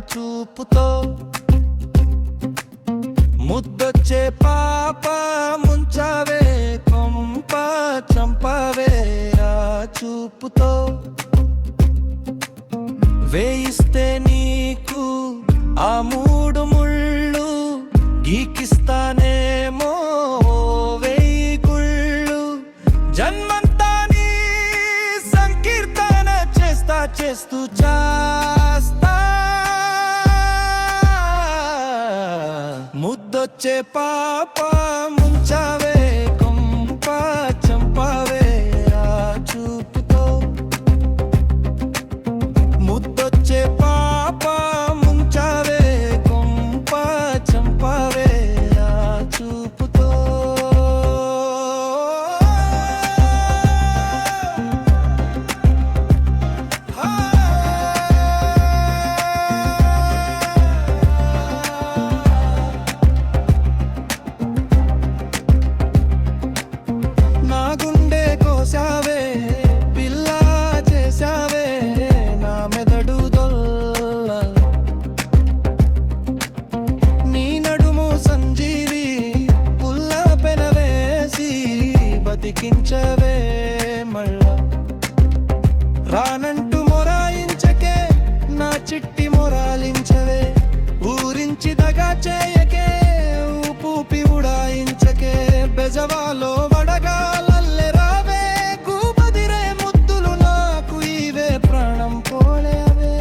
చూపుతో ముద్దొచ్చే పాప ముంచావే కొంప చంపావే ఆ చూపుతో వేయిస్తే నీకు ఆ మూడు ముళ్ళు గీకిస్తానేమో వేయి గుళ్ళు జన్మంతా నీ సంకీర్తన చేస్తూ చేస్తా ముద్దొచ్చే పాప ముంచావే కొంప చంపావే ఆ చూపుతో ముద్దొచ్చే పాప ముంచావే కొంప చంపావే ఆ చూపుతో నా గుండె కోసావే పిల్ల చేసావే నా మెదడు దొల్ల నీ నడుము సంజీవి పుల్ల పెనవేసి బతికించవే మళ్ళా రానంటూ మొరాయించకే నా చిట్టి మొరాలించవే ఊరించి దగా చేయకే ఊపూపి ఉడాయించకే బెజవాలో వడగాలల్లె రావే కూబదిరే ముద్దులు నాకు ఇవే ప్రాణం పోలేవే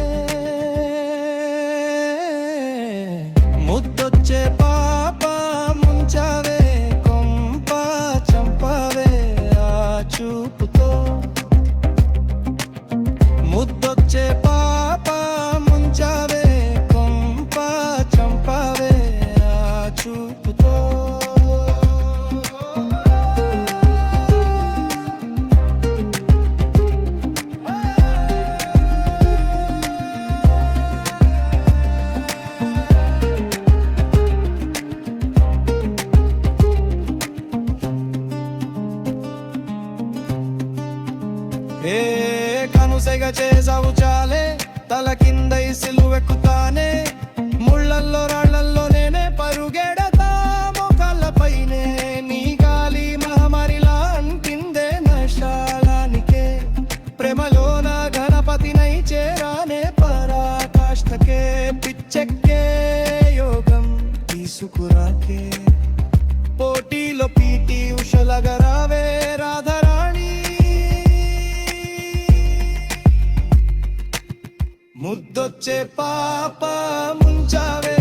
ముద్దొచ్చే పాప ముంచావే కొంప చంపావే ఆ చూపుతో ముద్దొచ్చే పాప ముంచావే కొంప చంపావే ఆ చూపుతో ఏ కనుసెగ చేసావు చాలే తల కిందై సిలువెక్కుతానే ముళ్ళల్లో రాళ్లల్లో నేనే పరుగెడతా మొక్కలపైనే నీ గాలి మహమరిలా అంటిందే నశాలానికే ప్రేమలోన గణపతినై చేరానే పరాకాష్ఠకే పిచ్చెక్కే యోగం తీసుకురాకే పోటీలో పీటీ ఉషలగరావే రాధారాణి ముద్దొచ్చే పాప ముంచావే